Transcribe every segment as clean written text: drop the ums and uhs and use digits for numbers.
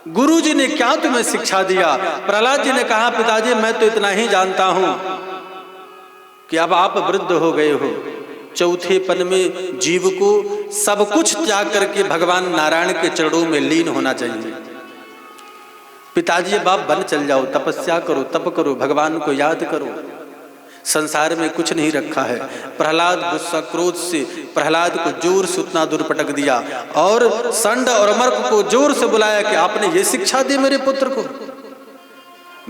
गुरु जी ने क्या तुम्हें शिक्षा दिया? प्रहलाद जी ने कहा, पिताजी मैं तो इतना ही जानता हूं कि अब आप वृद्ध हो गए हो, चौथेपन में जीव को सब कुछ त्याग करके भगवान नारायण के चरणों में लीन होना चाहिए। पिताजी अब आप वन चल जाओ, तपस्या करो, तप करो, भगवान को याद करो, संसार में कुछ नहीं रखा है। प्रहलाद गुस्सा क्रोध से प्रहलाद को जोर से उतना दूर पटक दिया और संड और मर्क को जोर से बुलाया कि आपने ये शिक्षा दी मेरे पुत्र को?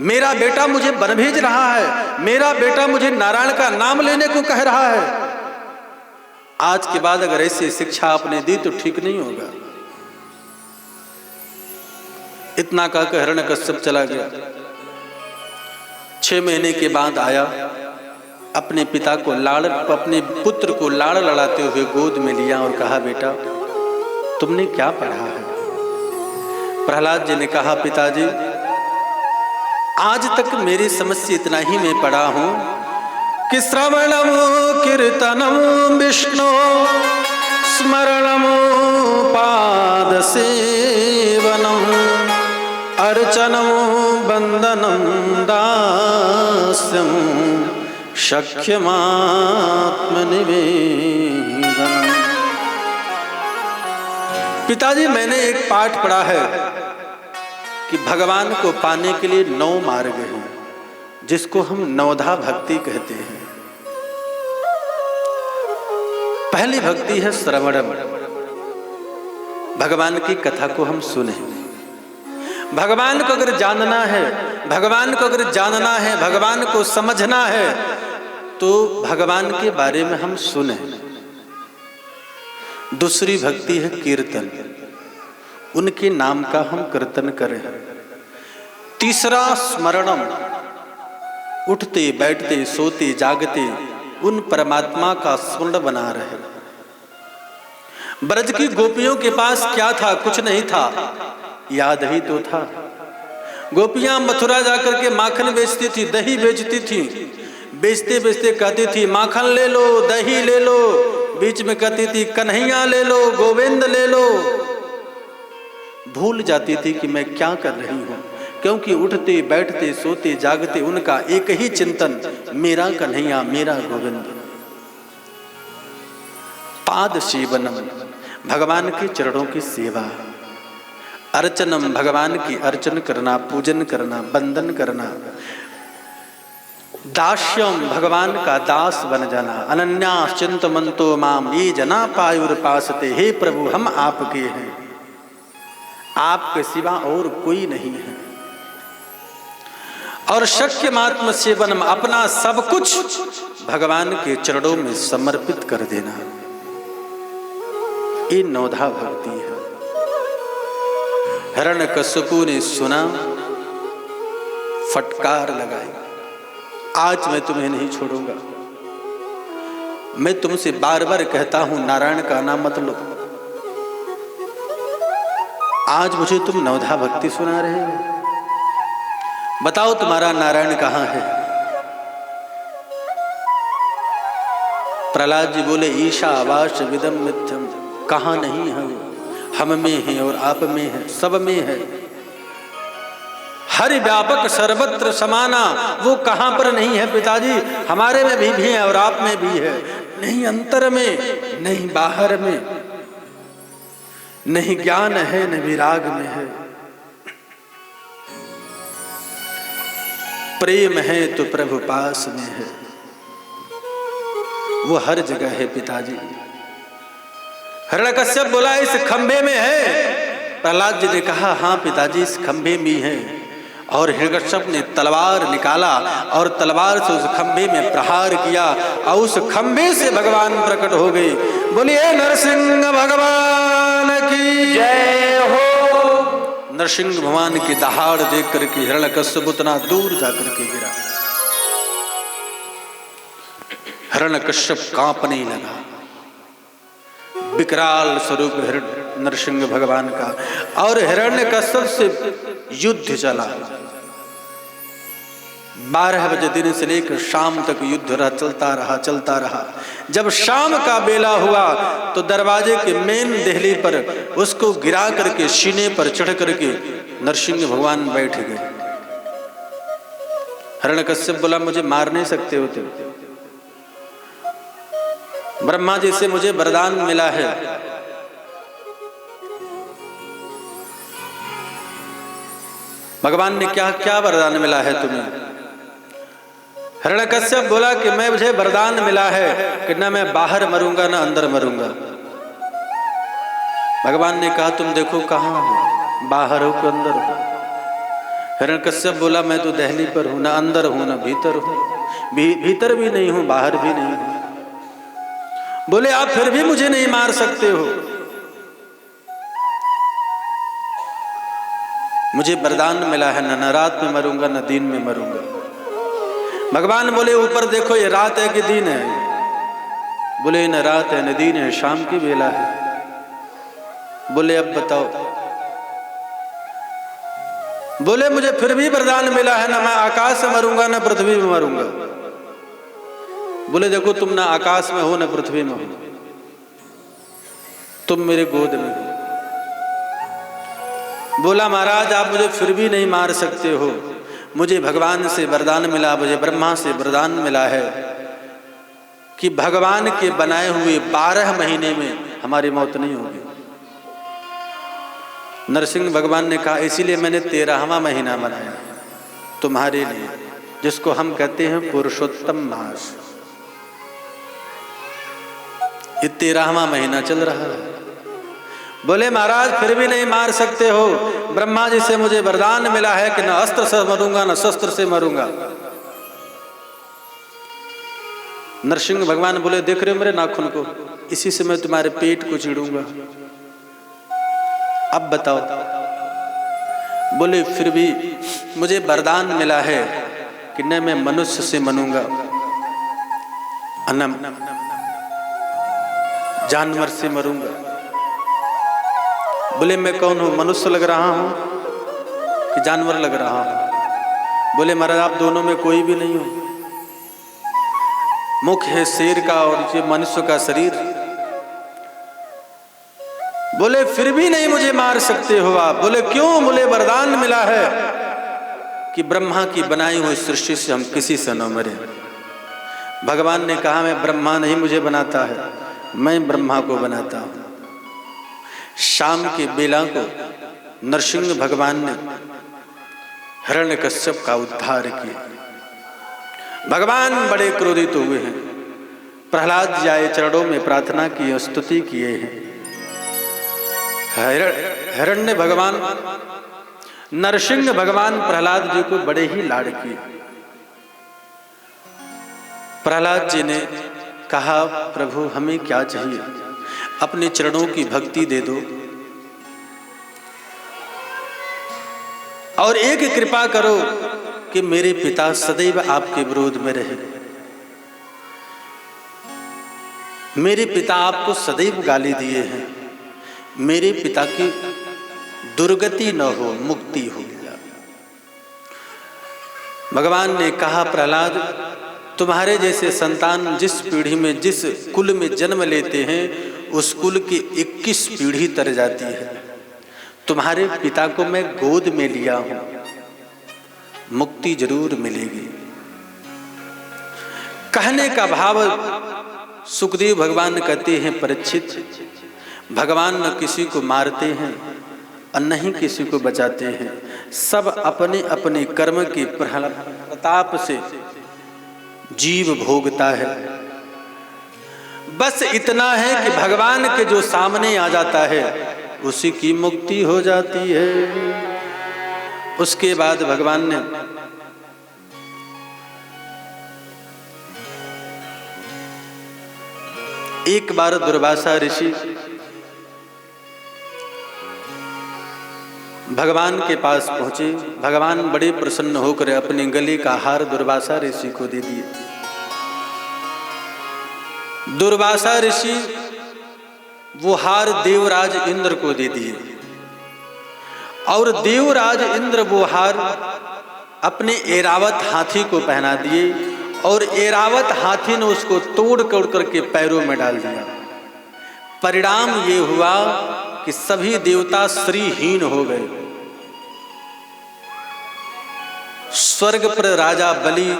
मेरा बेटा मुझे वन भेज रहा है, मेरा बेटा मुझे नारायण का नाम लेने को कह रहा है। आज के बाद अगर ऐसी शिक्षा आपने दी तो ठीक नहीं होगा। इतना कहकर हिरण्यकश्यप चला गया। 6 महीने के बाद आया, अपने पिता को अपने पुत्र को लाड़ लड़ाते हुए गोद में लिया और कहा, बेटा तुमने क्या पढ़ा है? प्रहलाद जी ने कहा, पिताजी आज तक मेरी समझ से इतना ही मैं पढ़ा हूं कि श्रवणम कीर्तनम विष्णु स्मरणम पाद सेवनम अर्चनम वंदनम दास्यम शक्यमात्मनिवेदनम। पिताजी मैंने एक पाठ पढ़ा है कि भगवान को पाने के लिए 9 मार्ग हैं, जिसको हम नवधा भक्ति कहते हैं। पहली भक्ति है श्रवणम, भगवान की कथा को हम सुने। भगवान को अगर जानना है, भगवान को अगर जानना है, भगवान को समझना है तो भगवान के बारे में हम सुने। दूसरी भक्ति है कीर्तन, उनके नाम का हम कीर्तन करें। तीसरा स्मरणम, उठते बैठते सोते जागते उन परमात्मा का स्मरण बना रहे। ब्रज की गोपियों के पास क्या था? कुछ नहीं था, याद ही तो था। गोपियां मथुरा जाकर के माखन बेचती थी, दही बेचती थी, बेचते बेचते कहती थी माखन ले लो, दही ले लो, बीच में कहती थी कन्हैया ले लो, गोविंद ले लो। भूल जाती थी कि मैं क्या कर रही हूं, क्योंकि उठते बैठते सोते जागते उनका एक ही चिंतन, मेरा कन्हैया, मेरा गोविंद। पाद सेवनम, भगवान के चरणों की सेवा। अर्चनम, भगवान की अर्चन करना, पूजन करना, वंदन करना। दास्यम, भगवान का दास बन जाना। अनन्यास चिंतमन्तो माम ये जना पायुर्पासते, हे प्रभु हम आपके हैं, आपके सिवा और कोई नहीं है। और शक्यमात्म सेवनम, अपना सब कुछ भगवान के चरणों में समर्पित कर देना। ये नवधा भक्ति है। हिरण्यकश्यपु ने सुना, फटकार लगाई, आज मैं तुम्हें नहीं छोड़ूंगा। मैं तुमसे बार बार कहता हूं नारायण का नाम मत लो, आज मुझे तुम नवधा भक्ति सुना रहे हो। बताओ तुम्हारा नारायण कहां है? प्रहलाद जी बोले, ईशा आवास विदम मिथ्यम, कहां नहीं है वो? हम में है और आप में है, सब में है। हरि व्यापक सर्वत्र समाना, वो कहां पर नहीं है पिताजी? हमारे में भी है और आप में भी है। नहीं अंतर में, नहीं बाहर में, नहीं ज्ञान है न विराग में है। प्रेम है तो प्रभु पास में है, वो हर जगह है पिताजी। हिरण्यकश्यप बोला इस खंभे में है। प्रहलाद जी ने कहा हाँ पिताजी इस खंभे में है। और हिरण्यकश्यप ने तलवार निकाला और तलवार से उस खंभे में प्रहार किया और उस खंभे से भगवान प्रकट हो गए। बोलिए नरसिंह भगवान की जय हो। नरसिंह भगवान की दहाड़ देख करके हिरण्यकश्यप उतना दूर जाकर के गिरा। हिरण्यकश्यप कांपने लगा। विकराल स्वरूप नरसिंह भगवान का और हिरण्यकश्यप से युद्ध चला। 12 बजे दिन से लेकर शाम तक युद्ध चलता रहा। जब शाम का बेला हुआ तो दरवाजे के मेन देहली पर उसको गिरा करके सीने पर चढ़ करके नरसिंह भगवान बैठ गए। हिरण्यकश्यप बोला मुझे मार नहीं सकते हो तुम, ब्रह्मा जी से मुझे वरदान मिला है। भगवान ने क्या वरदान मिला है तुम्हें? हिरण्यकश्यप बोला कि मुझे वरदान मिला है कि न मैं बाहर मरूंगा न अंदर मरूंगा। भगवान ने कहा तुम देखो कहाँ हो, बाहर हो कि अंदर हो? हिरण्यकश्यप बोला मैं तो दहली पर हूं, न अंदर हूं न भीतर हूं, भीतर भी नहीं हूं बाहर भी नहीं हूं। बोले आप फिर भी मुझे नहीं मार सकते हो। मुझे वरदान मिला है न रात में मरूंगा न दिन में मरूंगा। भगवान बोले ऊपर देखो ये रात है कि दिन है? बोले न रात है न दिन है, शाम की बेला है। बोले अब बताओ। बोले मुझे फिर भी वरदान मिला है ना मैं आकाश में मरूंगा ना पृथ्वी में मरूंगा। बोले देखो तुम ना आकाश में हो ना पृथ्वी में हो, तुम मेरे गोद में हो। बोला महाराज आप मुझे फिर भी नहीं मार सकते हो, मुझे भगवान से वरदान मिला, मुझे ब्रह्मा से वरदान मिला है कि भगवान के बनाए हुए 12 महीने में हमारी मौत नहीं होगी। नरसिंह भगवान ने कहा इसीलिए मैंने 13वां महीना बनाया तुम्हारे लिए, जिसको हम कहते हैं पुरुषोत्तम मास। ये 13वां महीना चल रहा है। बोले महाराज फिर भी नहीं मार सकते हो, ब्रह्मा जी से मुझे वरदान मिला है कि न अस्त्र से मरूंगा न शस्त्र से मरूंगा। नरसिंह भगवान बोले देख रहे हो मेरे नाखून को, इसी से मैं तुम्हारे पेट को चीरूंगा। अब बताओ। बोले फिर भी मुझे वरदान मिला है कि न मैं मनुष्य से मरूंगा न जानवर से मरूंगा। बोले मैं कौन हूं, मनुष्य लग रहा हूं कि जानवर लग रहा हूं? बोले महाराज आप दोनों में कोई भी नहीं हो। मुख है शेर का और ये मनुष्य का शरीर। बोले फिर भी नहीं मुझे मार सकते हो आप। बोले क्यों? बोले वरदान मिला है कि ब्रह्मा की बनाई हुई सृष्टि से हम किसी से न मरे। भगवान ने कहा मैं ब्रह्मा नहीं मुझे बनाता है, मैं ब्रह्मा को बनाता हूं। शाम के बेला को नरसिंह भगवान ने हिरण्यकश्यप का उद्धार किया। भगवान बड़े क्रोधित हुए हैं। प्रहलाद जी आए चरणों में प्रार्थना की, स्तुति किए हैं। हिरण्य भगवान नरसिंह भगवान प्रहलाद जी को बड़े ही लाड़ किए। प्रहलाद जी ने कहा प्रभु हमें क्या चाहिए, अपने चरणों की भक्ति दे दो और एक कृपा करो कि मेरे पिता सदैव आपके विरोध में रहे। मेरे पिता आपको सदैव गाली दिए हैं, मेरे पिता की दुर्गति न हो, मुक्ति हो। भगवान ने कहा प्रहलाद तुम्हारे जैसे संतान जिस पीढ़ी में जिस कुल में जन्म लेते हैं उस कुल की 21 पीढ़ी तर जाती है। तुम्हारे पिता को मैं गोद में लिया हूं, मुक्ति जरूर मिलेगी। कहने का भाव सुखदेव भगवान कहते हैं परीक्षित, भगवान न किसी को मारते हैं और न ही किसी को बचाते हैं, सब अपने अपने कर्म के प्रताप से जीव भोगता है। बस इतना है कि भगवान के जो सामने आ जाता है उसी की मुक्ति हो जाती है। उसके बाद भगवान ने एक बार दुर्वासा ऋषि भगवान के पास पहुंचे। भगवान बड़े प्रसन्न होकर अपने गले का हार दुर्वासा ऋषि को दे दिए। दुर्वासा ऋषि वो हार देवराज इंद्र को दे दिए और देवराज इंद्र वो हार अपने ऐरावत हाथी को पहना दिए और ऐरावत हाथी ने उसको तोड़ करके पैरों में डाल दिया। परिणाम ये हुआ कि सभी देवता श्रीहीन हो गए। स्वर्ग पर राजा बलि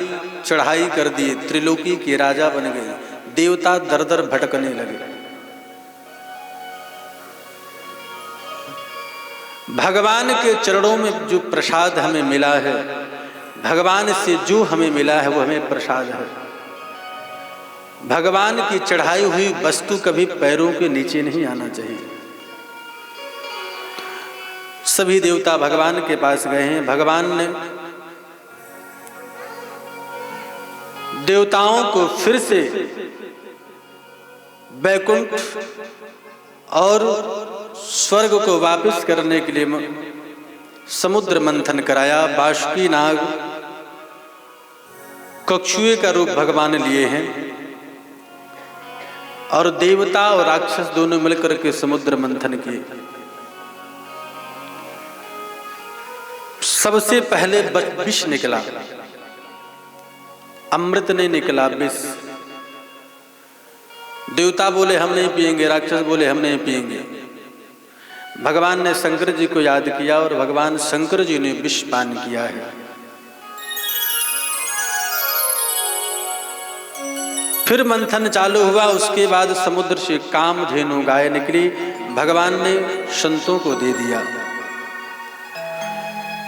चढ़ाई कर दिए, त्रिलोकी के राजा बन गए, देवता दर दर भटकने लगे। भगवान के चरणों में जो प्रसाद हमें मिला है, भगवान से जो हमें मिला है वो हमें प्रसाद है। भगवान की चढ़ाई हुई वस्तु कभी पैरों के नीचे नहीं आना चाहिए। सभी देवता भगवान के पास गए हैं। भगवान ने देवताओं को फिर से वैकुंठ और स्वर्ग को वापस करने के लिए समुद्र मंथन कराया। बासुकी नाग कछुए का रूप भगवान लिए हैं और देवता और राक्षस दोनों मिलकर के समुद्र मंथन किए। सबसे पहले विष निकला, अमृत नहीं निकला, विष। देवता बोले हम नहीं पिएंगे, राक्षस बोले हम नहीं पिएंगे। भगवान ने शंकर जी को याद किया और भगवान शंकर जी ने विष पान किया है। फिर मंथन चालू हुआ। उसके बाद समुद्र से कामधेनु गाय निकली, भगवान ने संतों को दे दिया।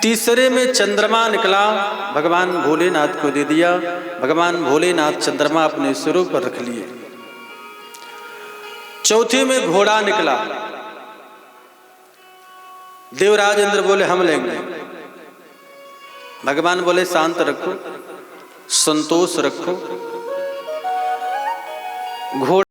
तीसरे में चंद्रमा निकला, भगवान भोलेनाथ को दे दिया। भगवान भोलेनाथ चंद्रमा अपने सिरों पर रख लिए। चौथे में घोड़ा निकला, देवराज इंद्र बोले हम लेंगे। भगवान बोले शांत रखो, संतोष रखो। घोड़ा